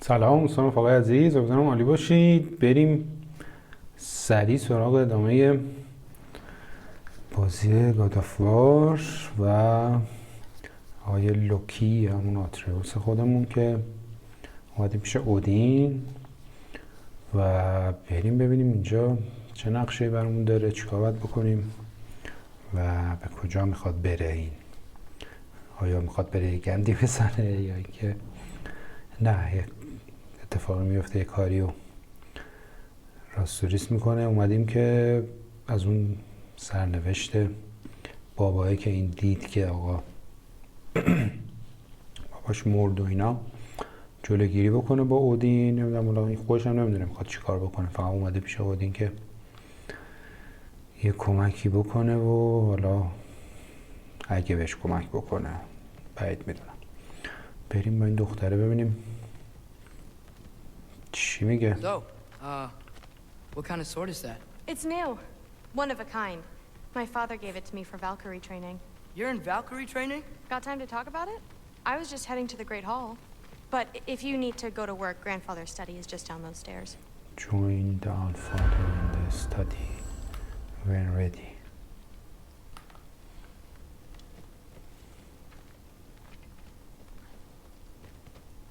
سلام دوستان رفقای عزیز، امیدوارم عالی باشید. بریم سریع سراغ ادامه بازی گادافوار و آقای لوکی، همون آتریوس خودمون که اومدیم پیش اودین و بریم ببینیم اینجا چه نقشه‌ای برامون داره، چیکار باید بکنیم و به کجا میخواد بره. این آیا میخواد بره گندی بزنه یا اینکه نه اتفاقی میفته، کاری و راستوریس میکنه. اومدیم که از اون سرنوشت بابایی که این دید که آقا باباش مرد و اینا جلوگیری بکنه با اودین. نمیدونم اولا این خودش هم نمیدونه میخواد چی کار بکنه، فقط اومده پیش اودین که یه کمکی بکنه و حالا اگه بهش کمک بکنه بعید میدونم. بریم با این دختره ببینیم چی میگه. So, what kind of sword is that? It's new. One of a kind. My father gave it to me for Valkyrie training. You're in Valkyrie training? Got time to talk about it? I was just heading to the Great Hall. But if you need to go to work, grandfather's study is just down those stairs. Join the Allfather in the study when ready.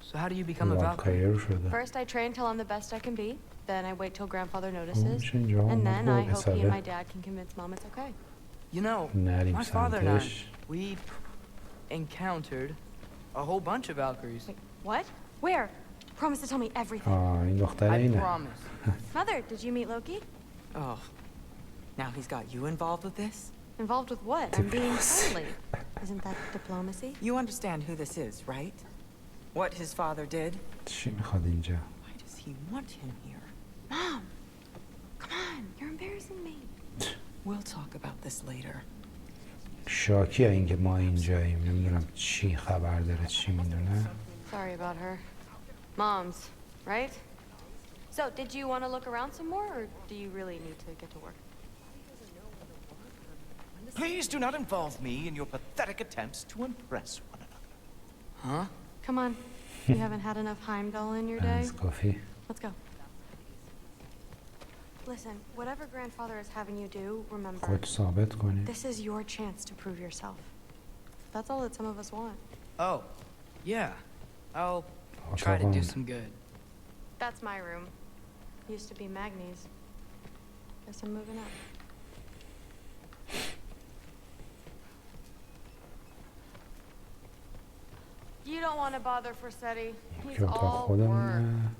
So how do you become a Valkyrie? First I train till I'm the best I can be. Then I wait till grandfather notices. And then I hope he and my dad can convince mom it's okay. You know, my father and I, we encountered a whole bunch of Valkyries. Wait, what? Where? Promise to tell me everything. این دختره I اینه. promise. Mother, did you meet Loki? Oh, now he's got you involved with this? Involved with what? I'm being friendly. Isn't that diplomacy? You understand who this is, right? What his father did? چی میخواد اینجا؟ Why does he want him here? Mom! Come on, you're embarrassing me. We'll talk about this later. شاکیه اینکه ما اینجاییم، نمیدونم چی خبر داره، چی میدونه. Sorry about her. Mom's, right? So, did you want to look around some more, or do you really need to get to work? Please do not involve me in your pathetic attempts to impress one another. Huh? Come on. You haven't had enough Heimdall in your day? از کافی. Let's go. Listen, whatever grandfather is having you do, remember, خود ثابت کنی. this is your chance to prove yourself. That's all that some of us want. Oh, yeah. I'll try to do some good. That's my room. Used to be Magni's. Guess I'm moving up. You don't want to bother Forseti. He's که اتاق all work. خودمونه.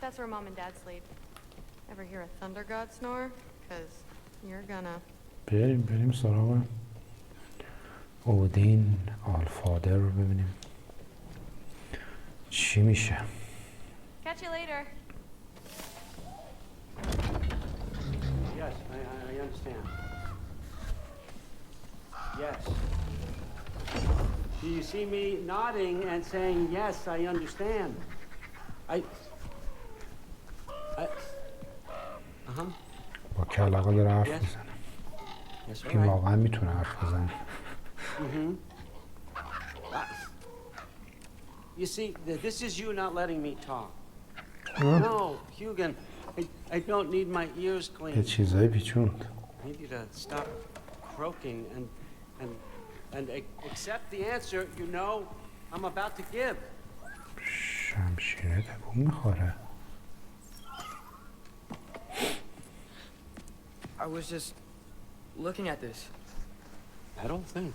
That's where mom and dad sleep. Ever hear a thunder god snore? Cause you're gonna. بریم سراغ اودین آلفادر رو ببینیم چی میشه. Catch you later. Yes, I understand. Yes. Do you see me nodding and saying, yes, I understand? با کلاغه داره حرف Yes. میزنه. Yes, all این right. واقعا میتونه حرف بزنه. You see, this is you not letting me talk. No, Hugin, I don't need my ears یه cleaned. چیزایی پیچوند. I need you to stop croaking and accept the answer you know I'm about to give. شمشیره تکون میخوره. I was just looking at this. That old thing.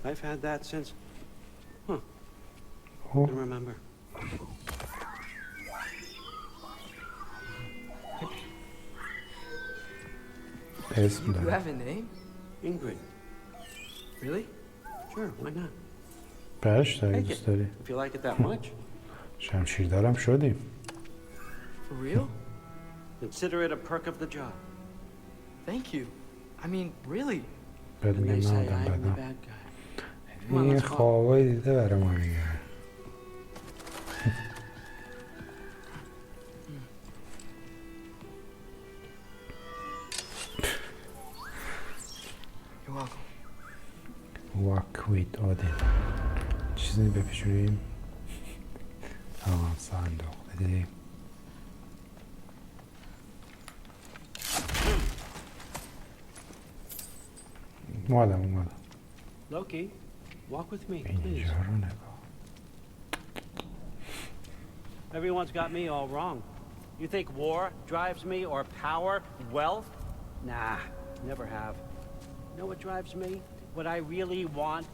I've had that since. I اوه don't remember. اسم You داره. have a name? Ingrid. Really? Sure, why not? برش داری Take it. دوست داری. If you like it that much. شمشیر دارم شدیم. For real? Consider it a perk of the job. Thank you. I mean, really. بهت And they میگم say نه آدم I'm the بدم. bad guy. Come on, این let's go. خوابایی دیده برای ما میگه. You're welcome. Walk with Odin. چیزی بپیچونیم. صندوق بدیم. اومدم. Loki, walk with me, please. اینجا رو نگاه. Everyone's got me all wrong. You think war drives me, or power, wealth? Nah, never have. You know what drives me? What I really want?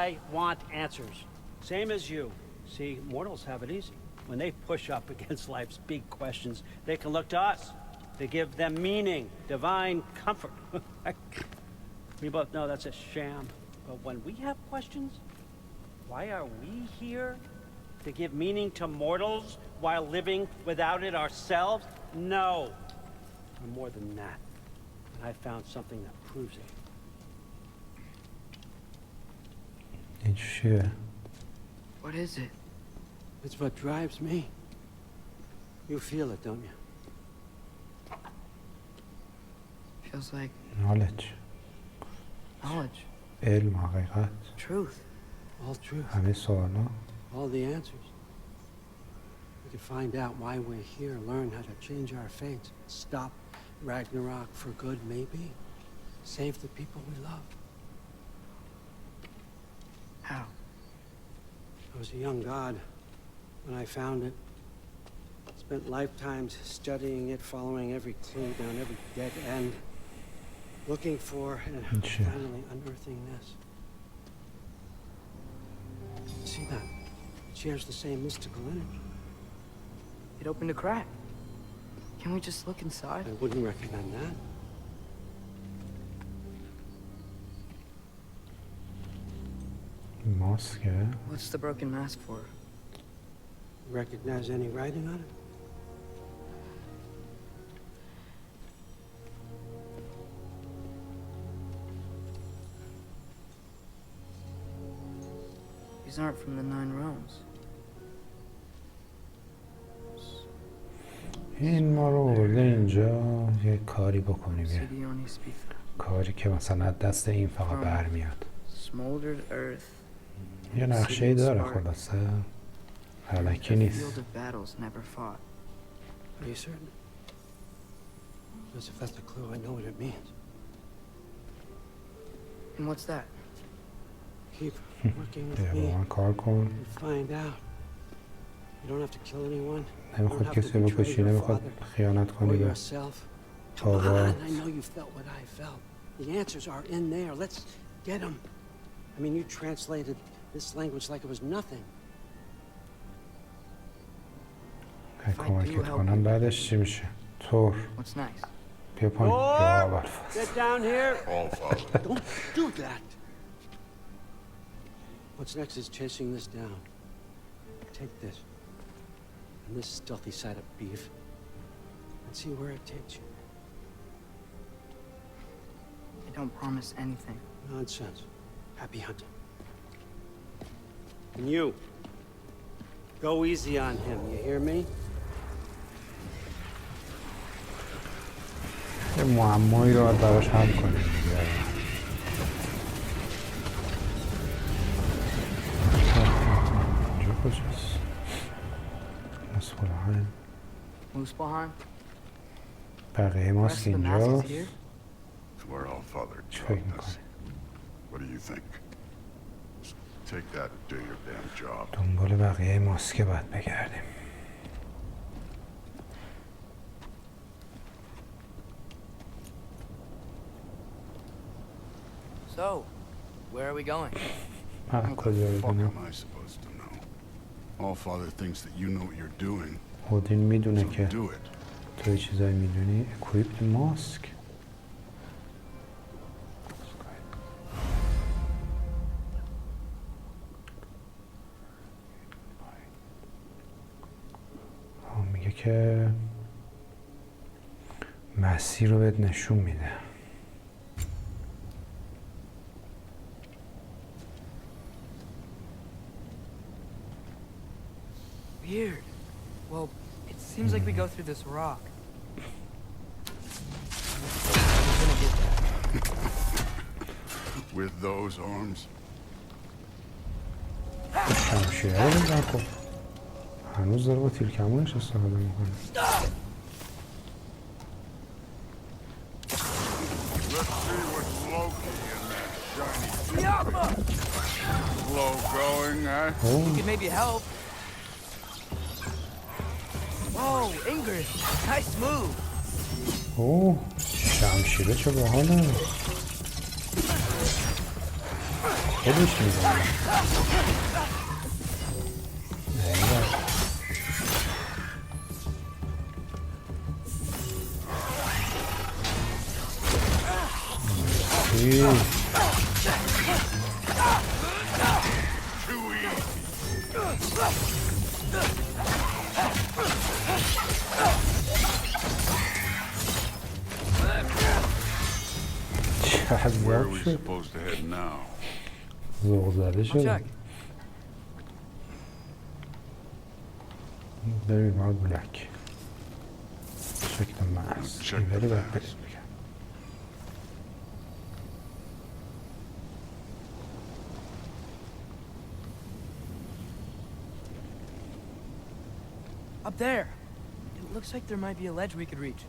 I want answers. Same as you. See, mortals have it easy. When they push up against life's big questions, they can look to us to give them meaning, divine comfort. We both know that's a sham. But when we have questions, why are we here? To give meaning to mortals while living without it ourselves? No. We're more than that. And I found something that proves it. این چیه؟ What is it? It's what drives me. You feel it, don't you? Feels like knowledge. knowledge, علم، حقیقت، truth. All truth, همه سوالا. all the answers. We could find out why we're here, learn how to change our fates, stop Ragnarok for good, maybe. Save the people we love. How? I was a young god when I found it. Spent lifetimes studying it, following every clue down every dead end, looking for and Sure. finally unearthing this. See that? It shares the same mystical energy. It opened a crack. Can we just look inside? I wouldn't recommend that. ماسکه. What's the broken mask for? Recognize any writing on it? These aren't from the Nine Realms. این ما رو برده اینجا یه کاری بکنیم، یه Sidione speak. کاری که مثلا دست این فقط برمیاد. Smoldered earth. یه نقشه ای داره خلاصه. علکی نیست. Field of battles never fought. Are you certain? Because if that's a clue, I know what it means. And what's that? Keep working with با me من کار کن. and find out. You don't have to kill anyone. You don't نمیخواد have to کسی رو betray بکشی، your نمیخواد father خیانت or کنی به yourself. Come بابات. on, I know you felt what I felt. The answers are in there. Let's get them. I mean, you translated this language like it was nothing. کمکت کنم بعدش چی میشه؟ طور. What's next? بیا پایین. یا اول Get down here. All father. Don't do that. What's next is chasing this down. Take this and this stealthy side of beef and see where it takes you. I don't promise anything. Nonsense. Happy hunting. And you, go easy on him, you hear me? یه معمایی رو باید براش حل کنیم دیگه. اینجا کجاست؟ مسئولهایم. Muspelheim? بقیه The rest ماسک of the masks اینجاست. here? It's where all father چه taught فکر us. میکنی؟ What do you think? Just take that and do your damn job. دنبال بقیه ماسک باید بگردیم. So, where are we going? من کجا Fuck بدونم؟ am I supposed to know? All father thinks that you know what you're doing, اودین میدونه so که do it. تو یه چیزایی میدونی. equipped ماسک. میگه که مسیر رو بهت نشون میده. Weird. Well, it seems like we go through this rock. With those arms, شمشیره رو بزن خب. هنوز داره با تیر کمونش استفاده میکنه. Let's see what's Loki in that shiny slow going, huh? You could maybe help. Whoa, Ingrid, nice move. اوه شمشیره چه باحاله. خودش میزنه. Where are جذاب we شد. supposed to head now? ذوق زده I'll شده. check. بریم ما بلک شکل محض Check این the بری باید maps. بریم بگم. Up there. It looks like there might be a ledge we could reach.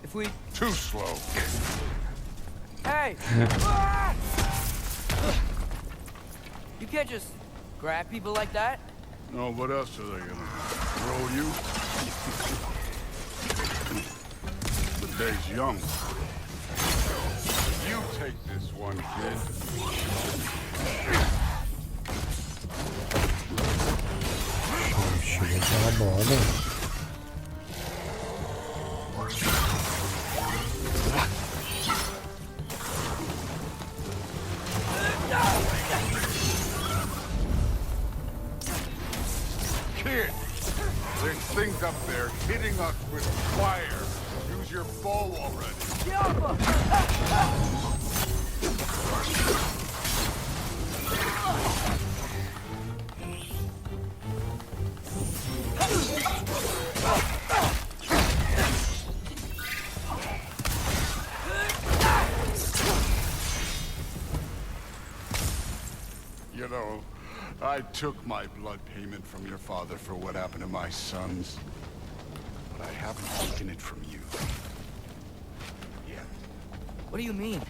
If we... Too slow. Hey! Ah! You can't just grab people like that. No, what else are they gonna do? Throw you? The day's young. You take this one, kid. شمشیره چقدر باحاله. Kid! There's things up there hitting us with fire. Use your bow already. You know, I took my blood payment from your father for what happened to my sons. But I haven't taken it from you. Yet. What do you mean?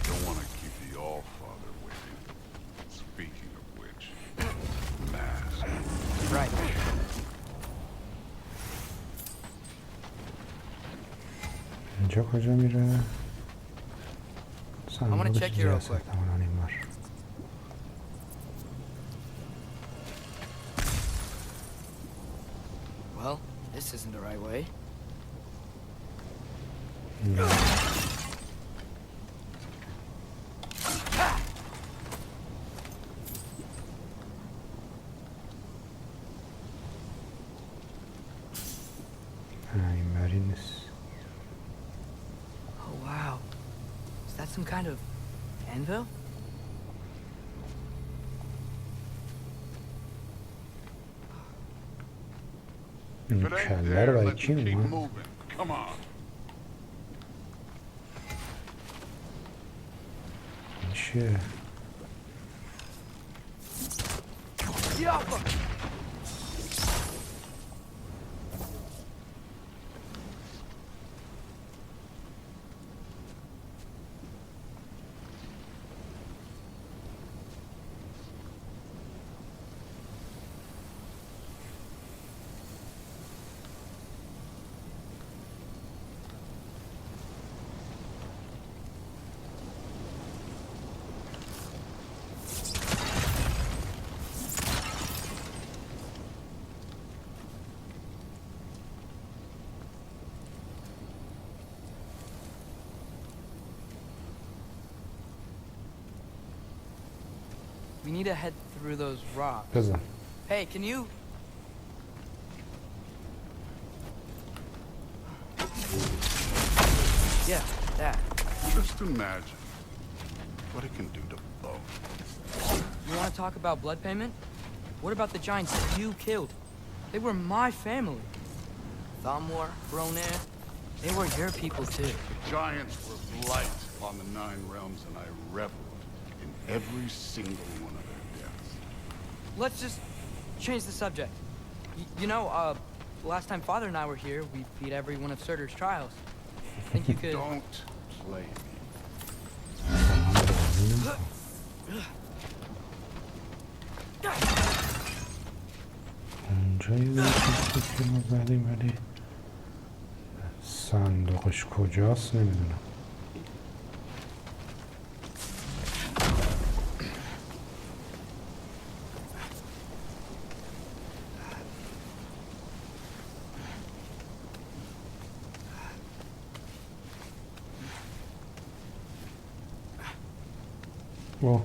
Don't want to keep the All-Father waiting. Speaking of which, mask. Right. اینجا کجا میره؟ صندوق check here real جسد quick. همون این بار. Well, this isn't the right way. این بری نیست. Oh, wow. Is that some kind of anvil? این If it ain't کله رو there, برای let's کی keep اومد؟ moving. Come on. این چیه؟ We need to head through those rocks. بزن. Hey, can you... Yeah, that. Just imagine what it can do to both. You want to talk about blood payment? What about the giants that you killed? They were my family. Thamor, Bronir, they were your people too. The giants were blight on the Nine Realms, and I reveled in every single one of their deaths. Let's just change the subject. Last time Father and I were here, we beat every one of Surtur's trials. Think you could... Don't play me. اونجا یه چیزی که ما زدیم ولی صندوقش کجاست نمیدونم. Well,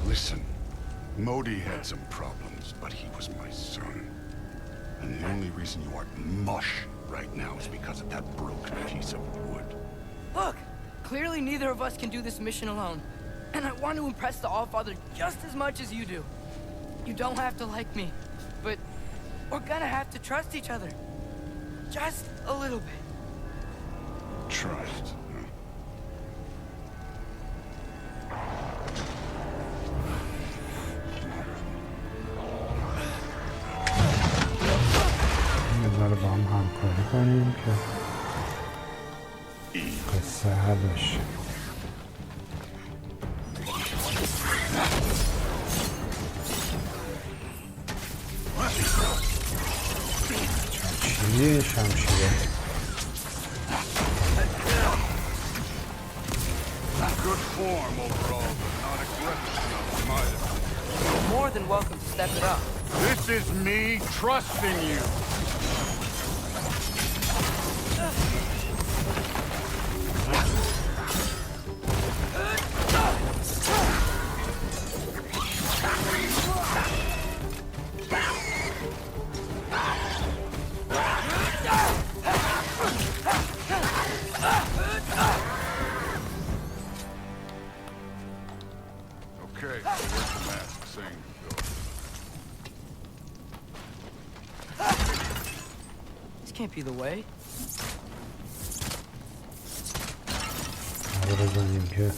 Listen, Modi had some problems, but he was my son. And the only reason you aren't mush right now is because of that broken piece of wood. Look! Clearly neither of us can do this mission alone. And I want to impress the Allfather just as much as you do. You don't have to like me, but we're gonna have to trust each other. Just a little bit. Trust. یه ذره با هم همکاری کنیم که قصه حل بشه. چیه شمشیره؟ Good form overall, but not aggressive enough, either. You're more than welcome to step it up. This is me trusting you. Okay, where's the mask saying to go? This can't be the way. رو بزنیم که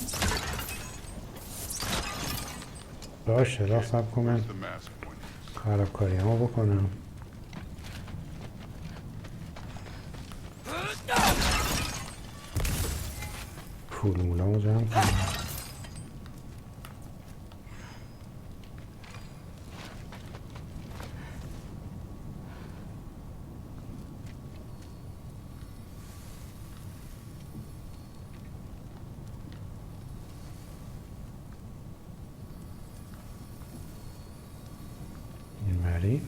باشه را سب کنم Where's the mask pointing? خرابکاری همو بکنم. پول مولامو جمع کنم. اینوری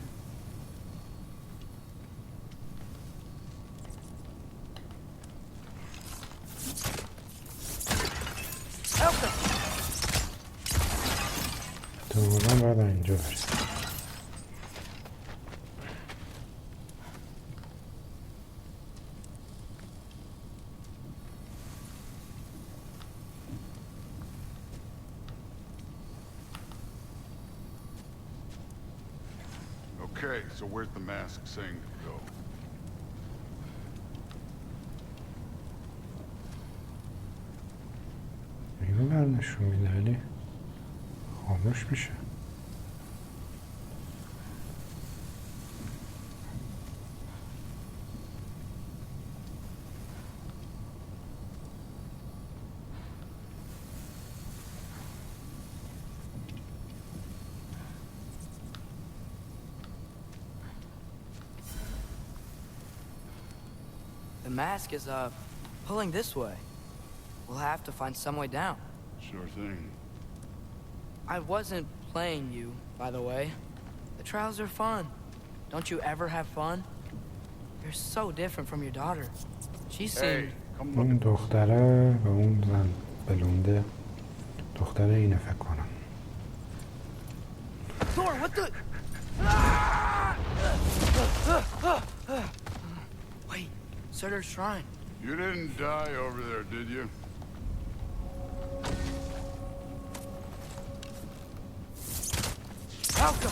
احتمالا باید اینجا بریم. Okay, so where's the mask saying to go? اینو برنشون میده ولی خاموش میشه. The mask is, pulling this way. We'll have to find some way down. Sure thing. I wasn't playing you, by the way. The trials are fun. Don't you ever have fun? You're so different from your daughter. She Hey, seemed... come look. اون دختره و اون زن بلونده دختره اینه فکر کنم. Thor, what the... Wait, Surtur's shrine. You didn't die over there, did you? Malcolm!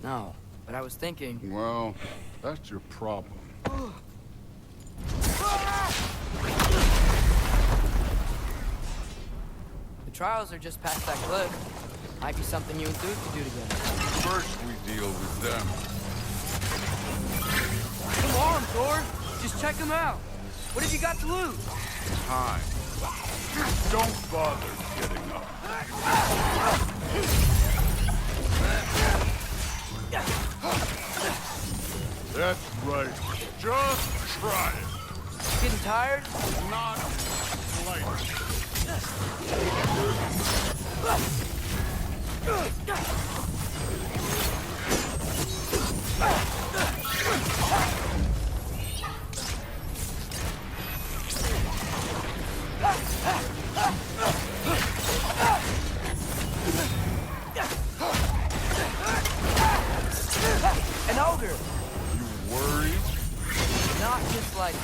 No, but I was thinking. Well, that's your problem. The trials are just past that cliff. Might be something you and Duke could do together. First, we deal with them. Come on, Thor! Just check them out. What have you got to lose? Time. Don't bother getting up. That's right. Just try it. Getting tired? Not slightly. An ogre! You worried? Not just like...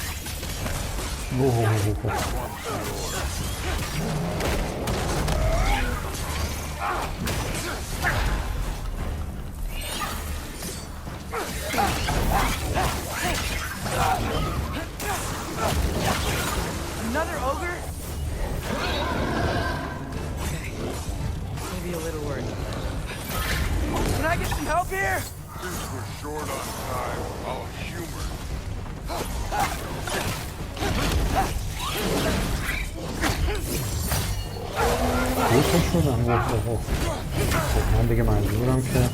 Another ogre? Okay. Maybe a little worried. Can I get some help here? Since we're short on time, I'll humor. دوست شدم. خب من دیگه مجبورم که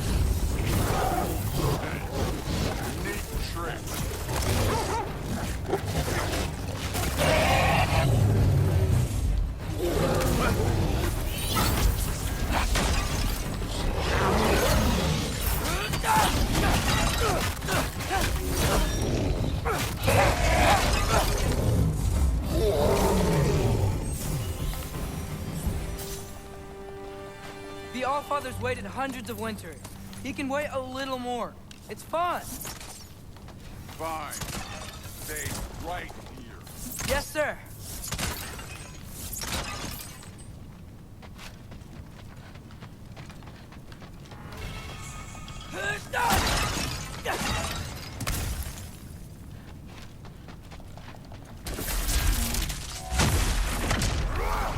Neat trick. The Allfather's waited hundreds of winters. He can wait a little more. It's fun. Fine. Stay right here. Yes, sir.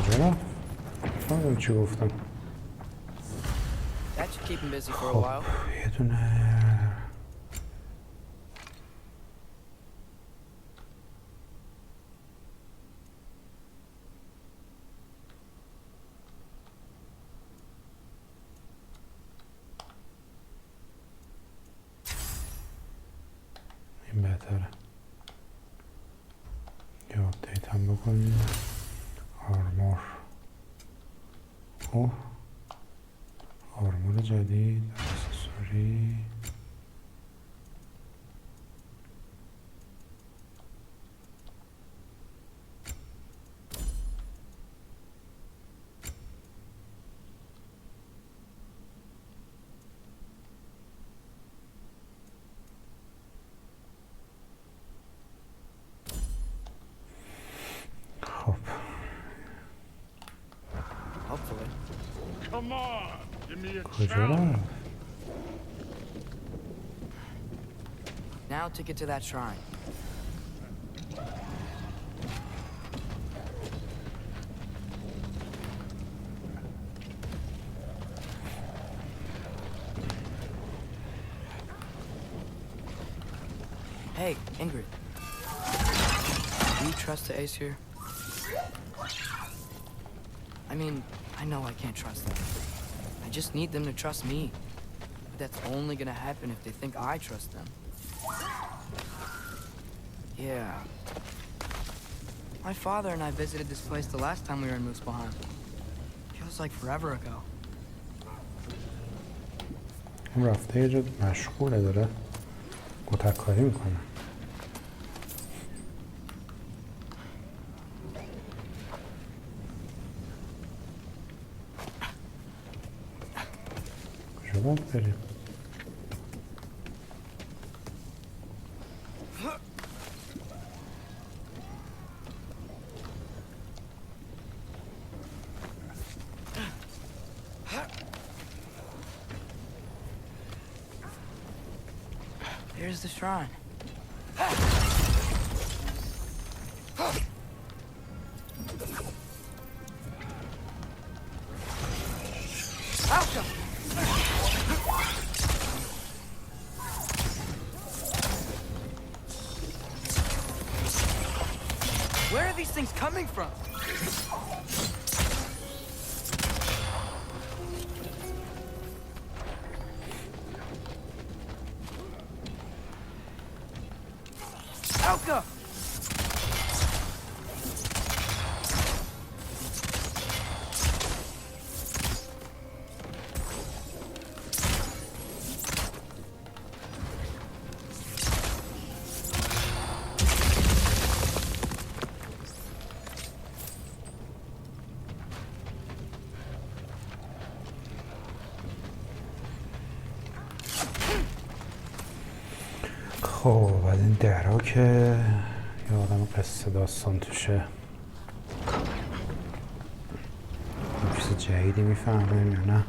کجا؟ فهمیدم چی گفتم. That should keep him busy for a خب while. یه دونه این بهتره. یه آپدیت هم بکنیم. آرمور اوه آرمور جدید اکسسوری خب Hopefully. Come on. Give me a کجا challenge. رفت؟ Now to get to that shrine. Hey, Ingrid. Do you trust the Aesir? I mean, I know I can't trust them. I just need them to trust me. But that's only gonna happen if they think I trust them. Yeah. My father and I visited this place the last time we were in Muspelheim. Feels like forever ago. این رفته یه جا مشغوله داره کتککاری میکنه. کجا باید بریم؟ Here's the shrine. Alka! Where are these things coming from? Alka! خب از این درا که یه آدم قصه داستان توشه یه چیز جدیدی میفهمیم یا نه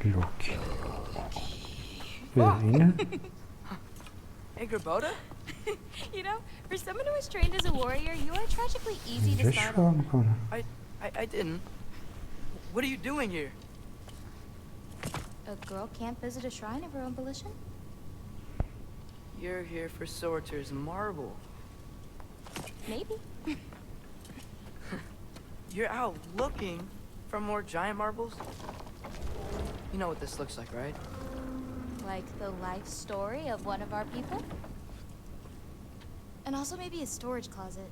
لوکی اینه Hey, Gerboda? You know, for someone who was trained as a warrior, you are tragically easy اینجا to چیکار startle. میکنه I didn't. What are you doing here? A girl can't visit a shrine of her own volition? You're here for Sorter's marble. Maybe. You're out looking for more giant marbles? You know what this looks like, right? Like the life story of one of our people? And also maybe a storage closet.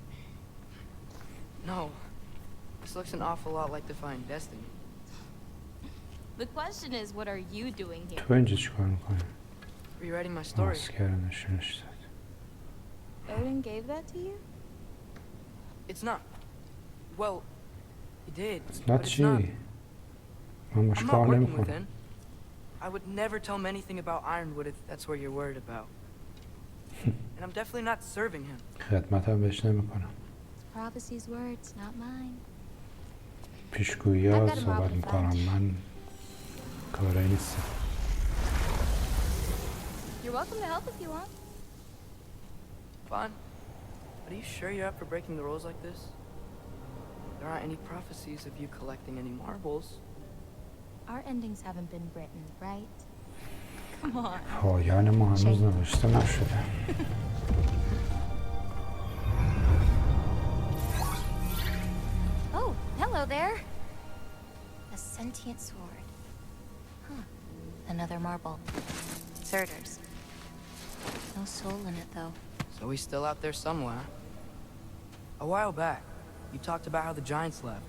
No. This looks an awful lot like Defying Destiny. The question is, what are you doing here? تو اینجا چیکار میکنی Rewriting my story. ماسکر نشونش داد Odin gave that to you? It's not. Well, he did. نه but it's چی not. من باش I'm not کار working with نمیکنم him. I would never tell him anything about Ironwood if that's what you're worried about. And I'm definitely not serving him. خدمتم بهش نمیکنم Prophecy's words, not mine. پیشگویی ها صحبت میکنم من کاری نیستم You're welcome to help if you want. Fine. But are you sure you're up for breaking the rules like this? There aren't any prophecies of you collecting any marbles. Our endings haven't been written, right? Come on. پایان ما هنوز نوشته نشده Oh, hello there. A sentient sword. Huh. Another marble. Surtur's. No soul in it, though. So he's still out there somewhere. A while back, you talked about how the giants left.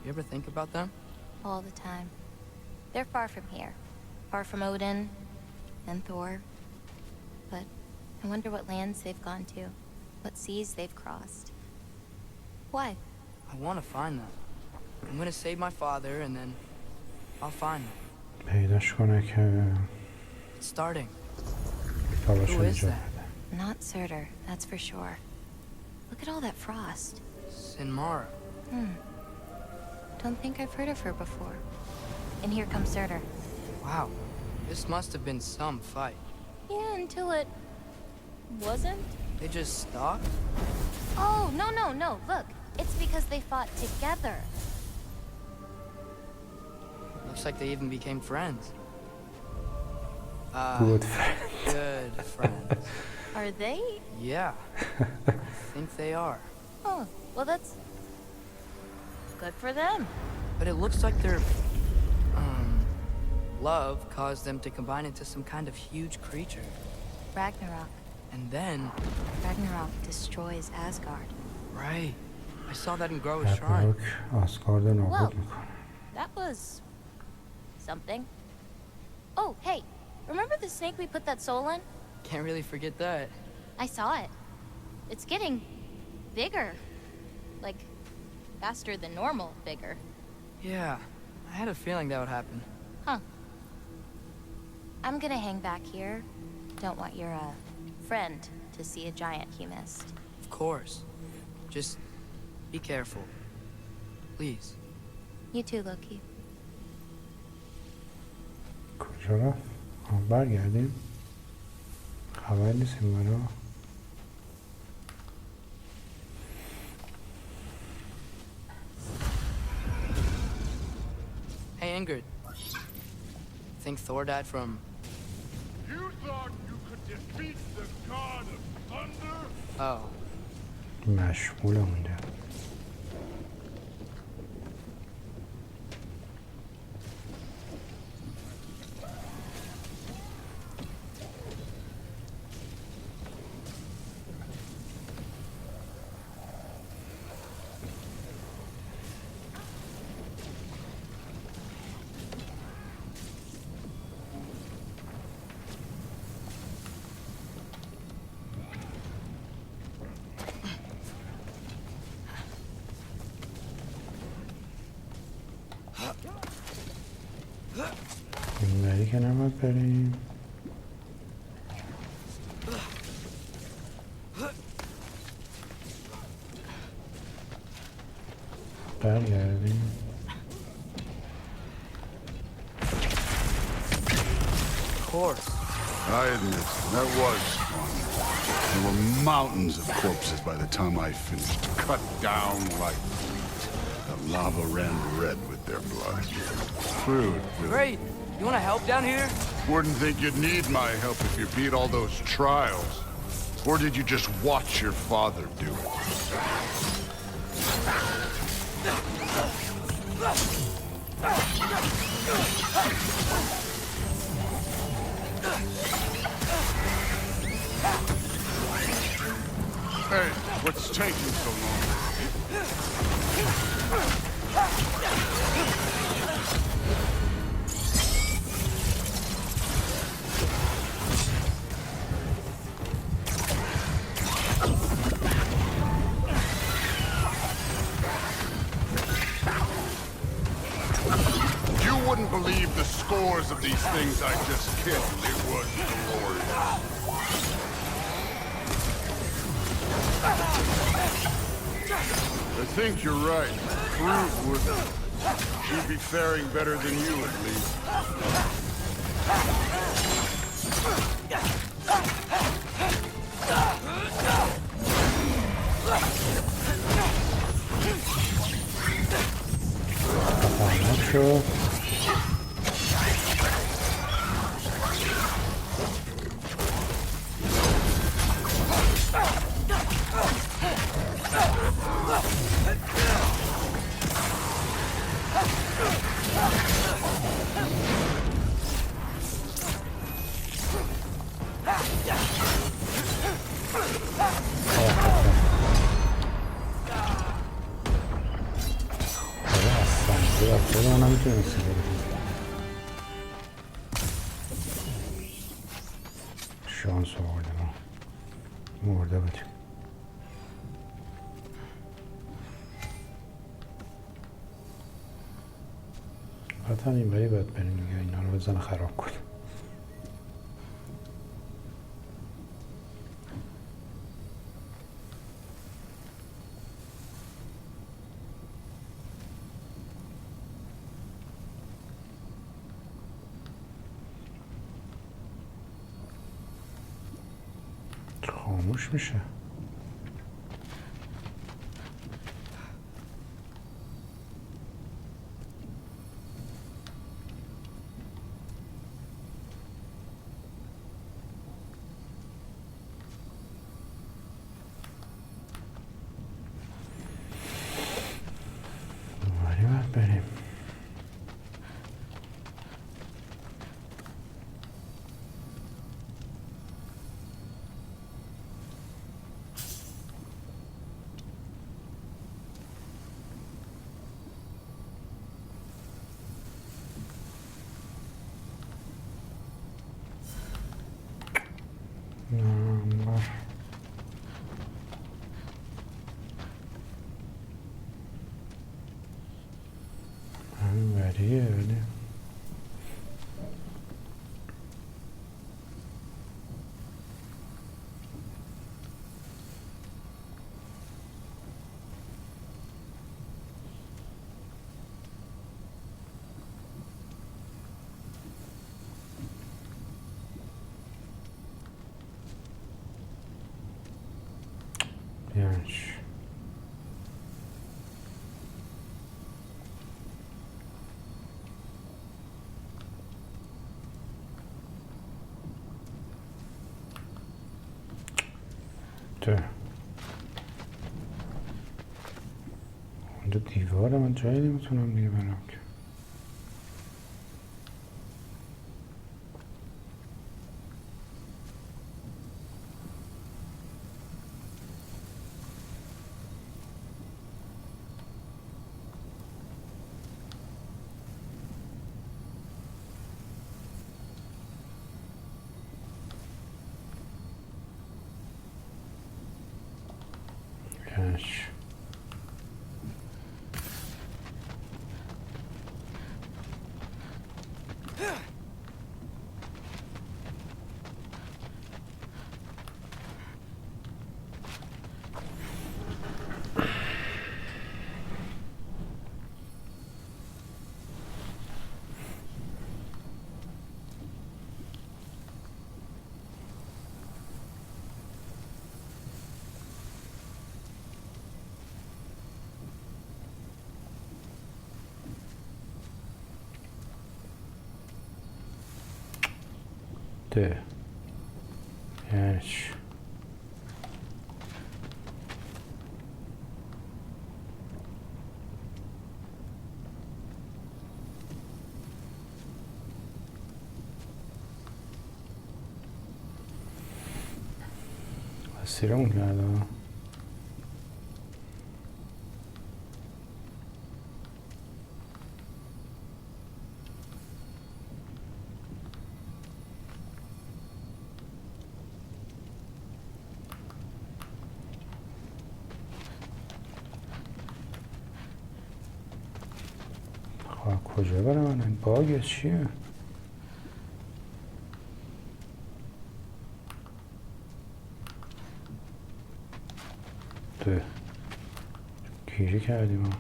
You ever think about them? All the time. They're far from here. Far from Odin and Thor. But I wonder what lands they've gone to. What seas they've crossed. Why? I want to find them. I'm gonna save my father, and then I'll find them. پیداش کنه که It's starting. تلاش Who is انجام that? بده Not Surtur, that's for sure. Look at all that frost. Sinmara. Don't think I've heard of her before. And here comes Surtur. Wow. This must have been some fight. Yeah, until it wasn't. They just stopped? Oh, no, no, no. Look, it's because they fought together. Looks like they even became friends. Good Good friends. Are they? Yeah. I think they are. Oh, well, that's good for them. But it looks like their, love caused them to combine into some kind of huge creature. Ragnarok. And then, Ragnarok destroys Asgard. right. I saw that in Groa's shrine. رگناروک آسگارد رو Well, نابود میکنه that was something. Oh, hey, remember the snake we put that soul in? Can't really forget that. I saw it. It's getting bigger. Like, faster than normal bigger. Yeah. I had a feeling that would happen. Huh. I'm gonna hang back here. Don't want your, friend to see a giant he missed. Of course. Just be careful. Please. You too, Loki. کجا رفت؟ برگردیم خبر نیست این برا. Hey, Ingrid. Think Thor died from... You thought you could defeat the god of thunder? Oh. مشمول اونجا. اینوری که نباید بریم. برگردیم. Of course. I admit, that was fun. There were mountains of corpses by the time I finished, cut down like the lava ran red with their blood. Crude, really. Great. You want to help down here? Wouldn't think you'd need my help if you beat all those trials. Or did you just watch your father do it? Hey, what's taking so long? You wouldn't believe the scores of these things I just killed. It was glorious. I think you're right. Groot would... She'd be faring better than you, at least. تمام شد. خدا نمیتونستی بری. شانس آورده ما مرده بودیم. قطعا این بری باید بریم دیگه، اینا رو بزن خراب کن. خاموش میشه. باید بریم. یعنی چی؟ ده اونجا دیواره، من جایی نمیتونم دیگه برم که. یعنیش ده یعنیش اسیرمون کرده. کجا برم من؟ این باگ چیه؟ ده گیری کردیم ها.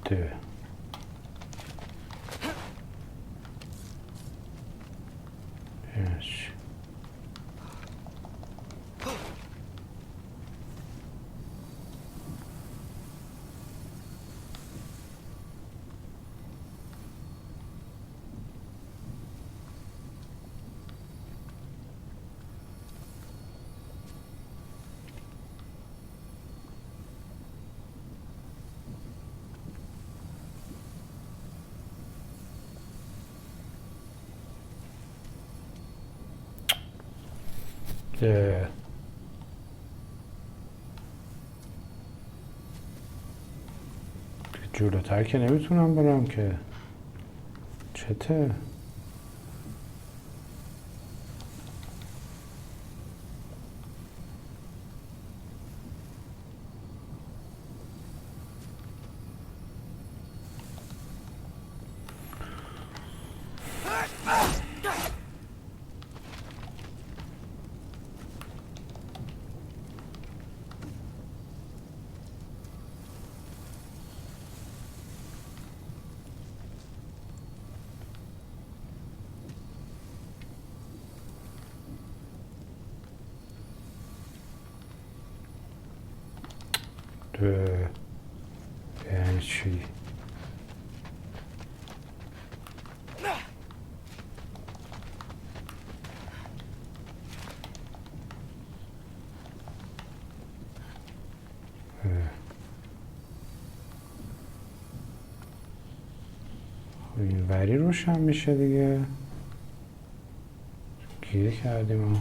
ده یعنیش ده جلوتر که نمیتونم برم که. چته؟ ده یعنی چی؟ این وری روشن میشه دیگه. گیری کردیم ها.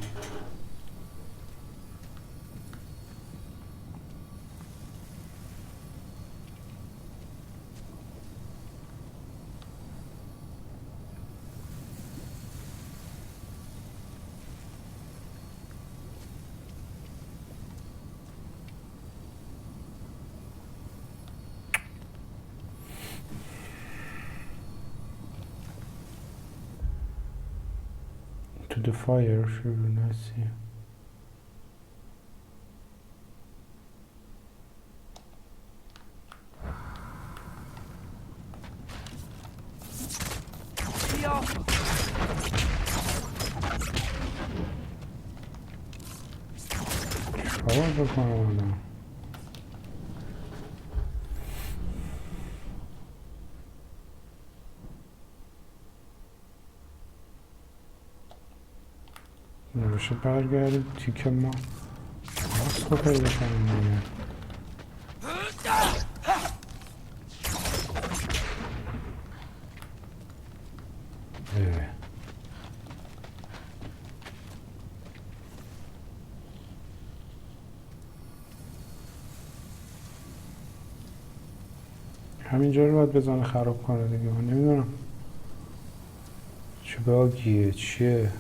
to the fire. Sure, let's see. چیکار بکنم الان؟ نمیشه برگردیم تیک ما ماسکو پیدا کنیم دیگه. همینجا رو باید بزنه خراب کنه دیگه. من نمیدونم چه باگیه چیه.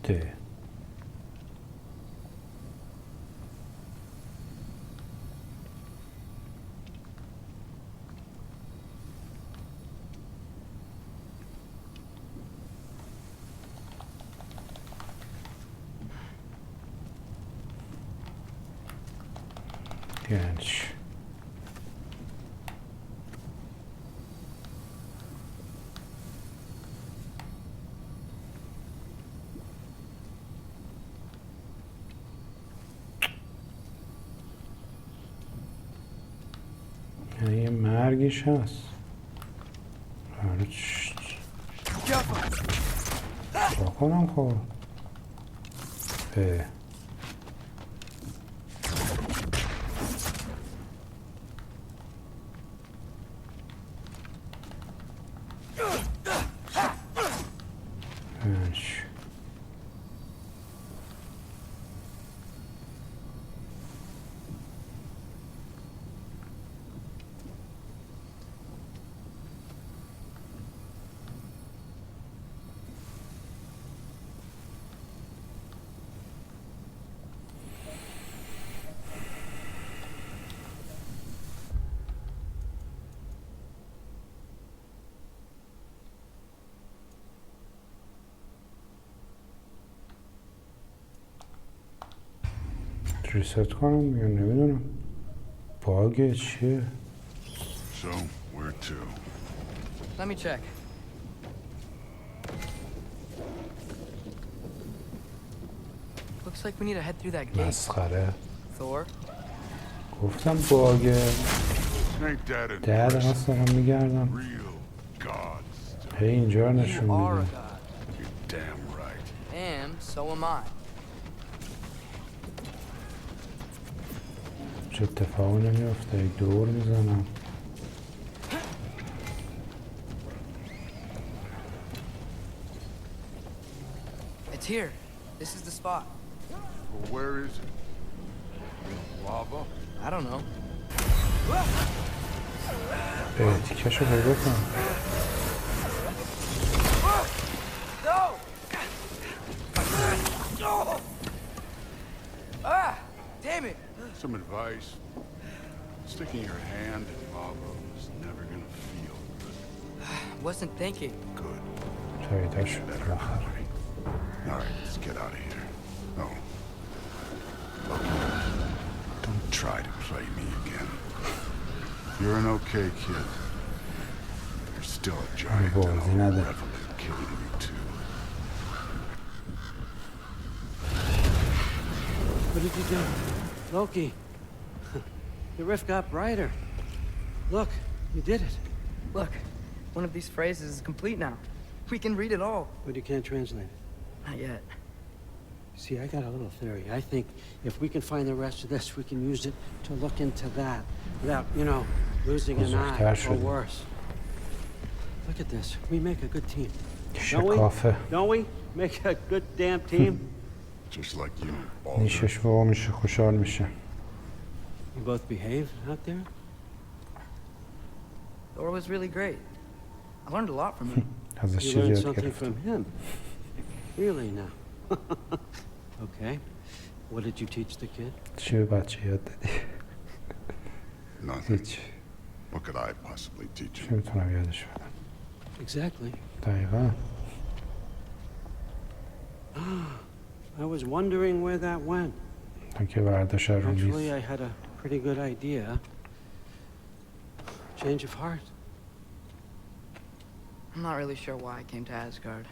ده genç. یعنی یه مرگش هست. آره چرا کنم خب ریست کنم یا نمیدونم باگه چیه. So, where to? Let me check. Looks like we need to head through that gate. مسخره. Thor? گفتم باگه. Ain't that دهد هست دارم میگردم. real gods? هی اینجا رو You نشون are a میده. god. You're damn right. And so am I. چه اتفاقی نمیافته دور میزنم. It's here. This is the spot. Well, where is it? Lava? I don't know. تیکشو پیدا کن. No! Ah! Damn it! Some advice. Sticking your hand in lava is never gonna feel Wasn't thinking. good. پیدا شد Better بالاخره. hurry. All right, let's get out of here. Oh. Look, don't try to play me again. You're an okay kid. There's still a giant boy, and you know a that. revenant killing you too. What did you do? Loki. The rift got brighter. Look, you did it. Look, one of these phrases is complete now. We can read it all. But you can't translate it. Not yet. See, I got a little theory. I think if we can find the rest of this, we can use it to look into that without, you know, losing an eye or worse. Look at this. We make a good team. شکافه. Don't we? Make a good damn team. Just like you, Baldur. نیشش وا میشه خوشحال میشه. You both behave out there? Thor was really great. I learned a lot from him. ازش You چیزی learned یاد something گرفتم. from him. Really now? Okay. What did you teach the kid? چی به بچه یاد دادی؟ Nothing. هیچ. What could I possibly teach چی him? میتونم یادش بدم؟ Exactly. دقیقا. I was wondering where that went. تا که برداشت رو Actually, میز. I had a pretty good idea. Change of heart. I'm not really sure why I came to Asgard.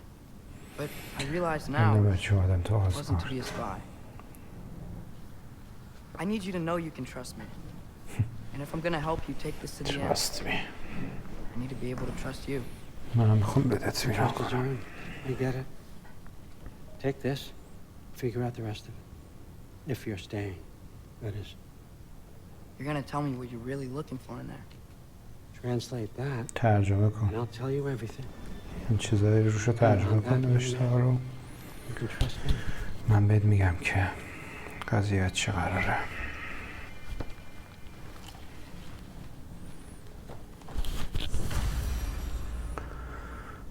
But I realize من now نمی‌دونم چی اومدم تو it wasn't to آسگارد. be a spy. I need you to know you can trust me. And if I'm gonna help you take this to the end, Trust me. I need to be able to trust you. منم میخوام بهت اطمینان Trust is کنم. earned. I get it. Take this. Figure out the rest of it. If you're staying, that is. You're gonna tell me what you're really looking for in there. Translate that, ترجمه and کن. I'll tell you everything. این چیزایی روش رو ترجمه کن نوشته ها رو. You can trust me. من بهت میگم که قضیه چه قراره.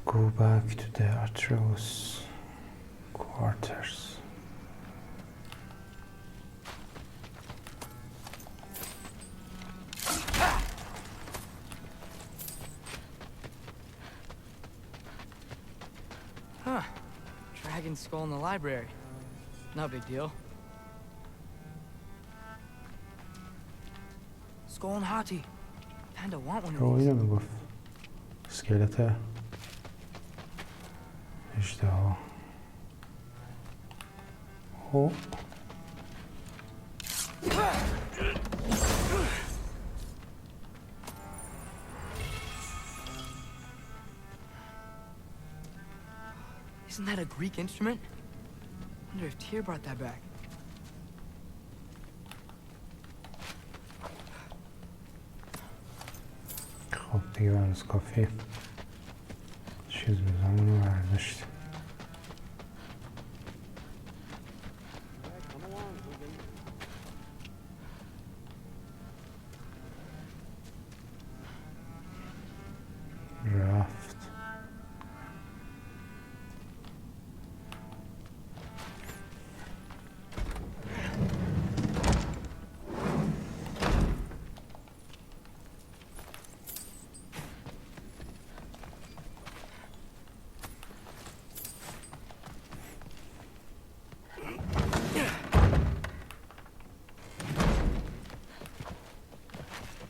Go back to the Atreus quarters. Huh. Dragon skull in the library. No big deal. Skull and Hati. Kinda want one رو of these. اینو میگفت اسکلت اژدها. خب Isn't that a Greek instrument? Wonder if Tyr brought that back. خب دیگه از کافی چیز بزنم رو برداشت. رفت.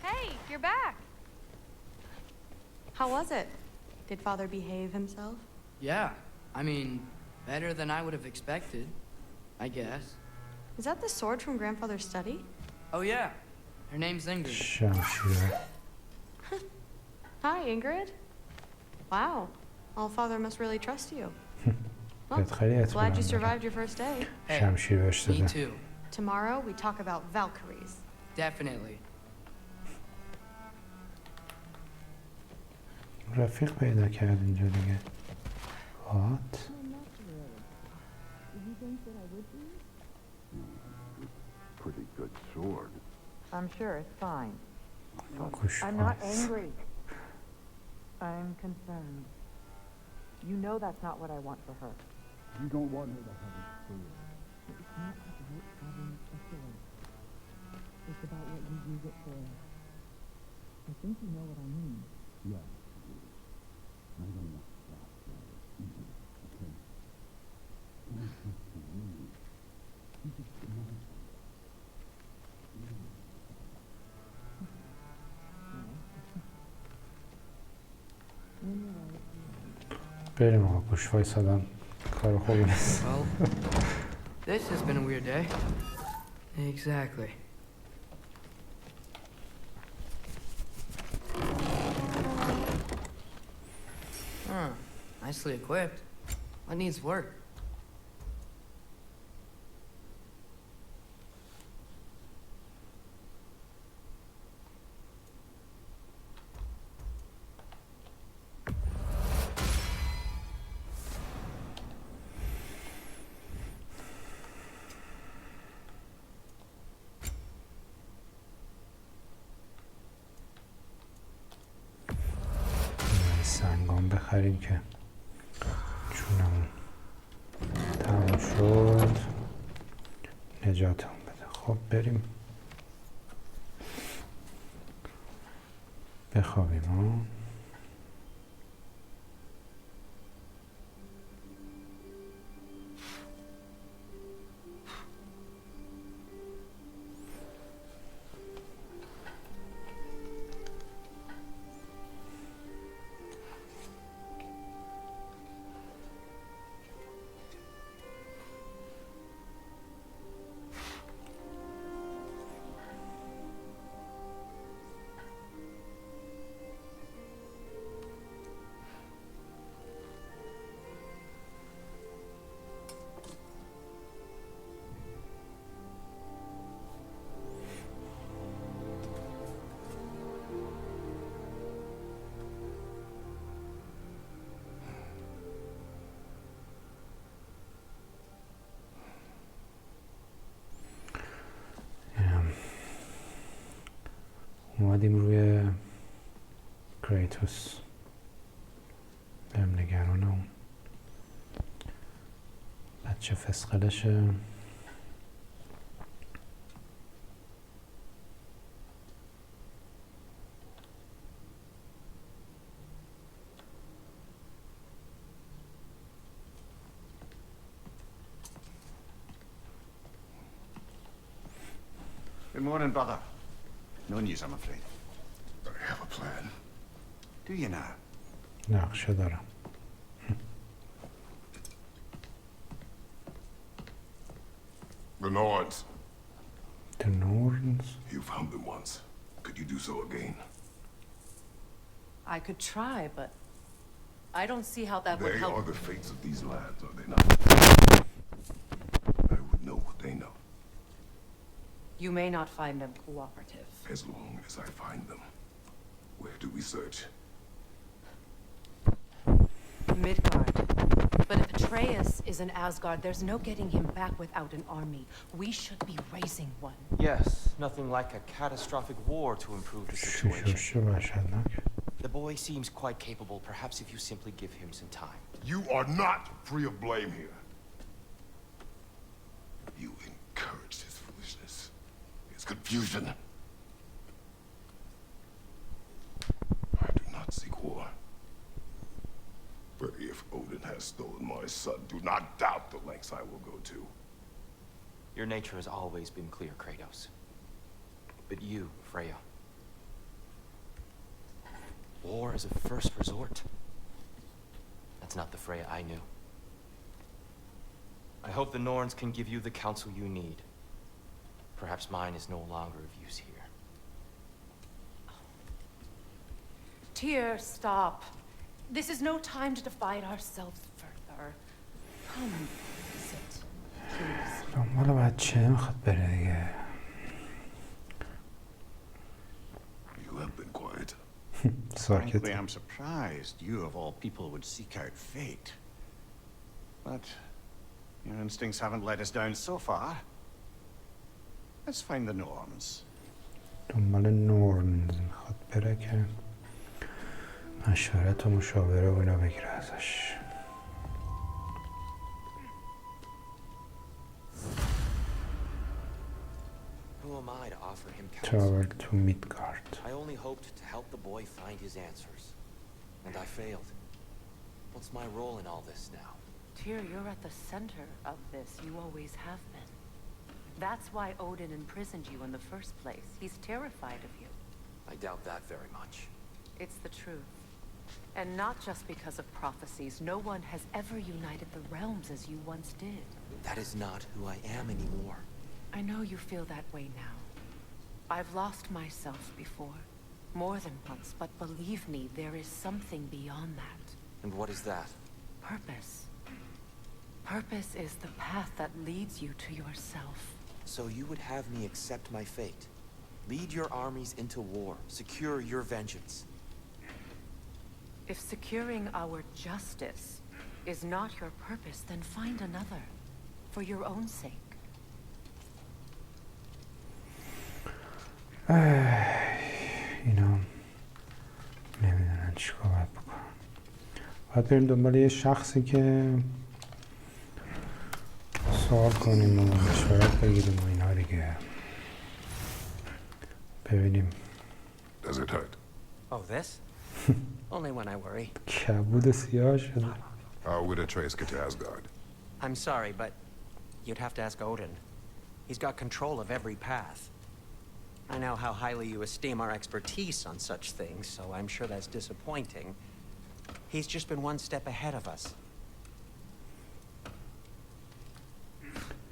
Hey, you're back. How was it? Did Father behave himself? Yeah. I mean, better than I would have expected. I guess. Is that the sword from Grandfather's study? Oh yeah. Her name's Ingrid. شمشیر. Hi, Ingrid. Wow. Allfather must really trust you. Well, بهت خیلی glad اطمینان you دارم. survived your first day. Hey, شمشیر بهش me داده. too. Tomorrow, we talk about Valkyries. Definitely. رفیق پیدا کرد اینجا دیگه. What? Pretty good sword. I'm sure it's fine. گوش I'm کن. not angry. I'm concerned. You know that's not what I want for her. You don't want her to have a sword. It's not about having a sword. It's about what you use it for. I think you know what I mean. Yes. I don't want that sword. Okay. Don't trust the wound. You just imagine. بریم آقا گوش وایسادن کار خوبی نیست. Well, this has been a weird day. Exactly. Huh. Nicely equipped. What needs work? بخریم که جونمون تموم شد نجاتمون بده. خب بریم بخوابیم ها. اومدیم روی کریتوس، بریم نگران اون بچه فسقلشه. Good morning, brother. No news, I'm afraid. I have a plan. Do you now? نقشه دارم. The Nords. The Norns. You found them once. Could you do so again? I could try, but I don't see how that would They help. are the fates of these lands, are they not? I would know what they know, You may not find them cooperative. as long as I find them. Where do we search? Midgard. But if Atreus is in Asgard, there's no getting him back without an army. We should be raising one. Yes, nothing like a catastrophic war to improve the situation. شوشش وحشتناک. The boy seems quite capable, perhaps if you simply give him some time. You are not free of blame here. You encouraged his foolishness, his confusion. I do not seek war. But if Odin has stolen my son, do not doubt the lengths I will go to. Your nature has always been clear, Kratos. But you, Freya. War is a first resort. That's not the Freya I knew. I hope the Norns can give you the counsel you need. Perhaps mine is no longer of use here. Tyr, stop. This is no time to divide ourselves further. Come, sit, please. دنبال بچه میخواد بره دیگه. You have been quiet. ساکت. Frankly, I'm surprised you of all people would seek out fate. But your instincts haven't let us down so far. Let's find the Norns. دنبال نورنز میخواد بره که مشورت و مشاوره و اینا بگیره ازش. Who am I to offer him counsel? Travel to Midgard. I only hoped to help the boy find his answers. And I failed. What's my role in all this now? Tyr, you're at the center of this. You always have been. That's why Odin imprisoned you in the first place. He's terrified of you. I doubt that very much. It's the truth. And not just because of prophecies. No one has ever united the realms as you once did. That is not who I am anymore. I know you feel that way now. I've lost myself before. More than once, but believe me, there is something beyond that. And what is that? Purpose. Purpose is the path that leads you to yourself. So you would have me accept my fate? Lead your armies into war, secure your vengeance. If securing our justice is not your purpose, then find another. For your own sake. اینا نمیدونن چیکار باید بکنن. باید بریم دنبال یه شخصی که سوال کنیم و مشورت بگیریم و اینا دیگه. ببینیم. Does it hurt? Oh, this? Only when I worry. کبود سیاه شده. How would Atreus get to Asgard? I'm sorry, but you'd have to ask Odin. He's got control of every path. I know how highly you esteem our expertise on such things, so I'm sure that's disappointing. He's just been one step ahead of us.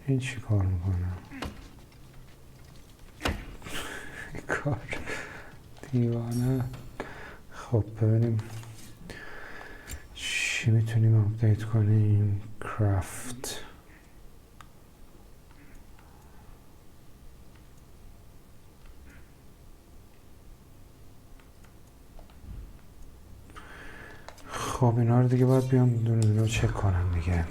این چی کار میکنه؟ کار دیوانه. خب ببینیم چی میتونیم آپدیت کنیم. کرافت. خب اینا رو دیگه باید بیام دونه دونه چک کنم دیگه.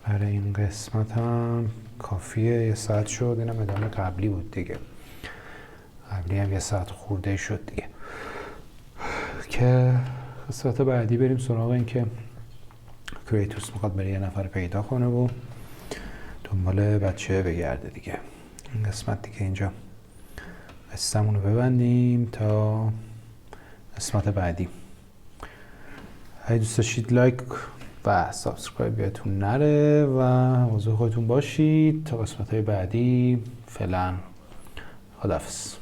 برای این قسمت هم کافیه. 1 ساعت شد. اینم ادامه قبلی بود دیگه. قبلی هم 1 ساعت خورده شد دیگه. که قسمت بعدی بریم سراغ این که کریتوس میخواد بره یه نفر پیدا کنه و دنبال بچه بگرده دیگه. این قسمت دیگه اینجا قصه‌مون رو ببندیم تا قسمت بعدی. اگه دوست داشتید لایک و سابسکرایب یادتون نره و موضوع خودتون باشید تا قسمت های بعدی. فعلا خداحافظ.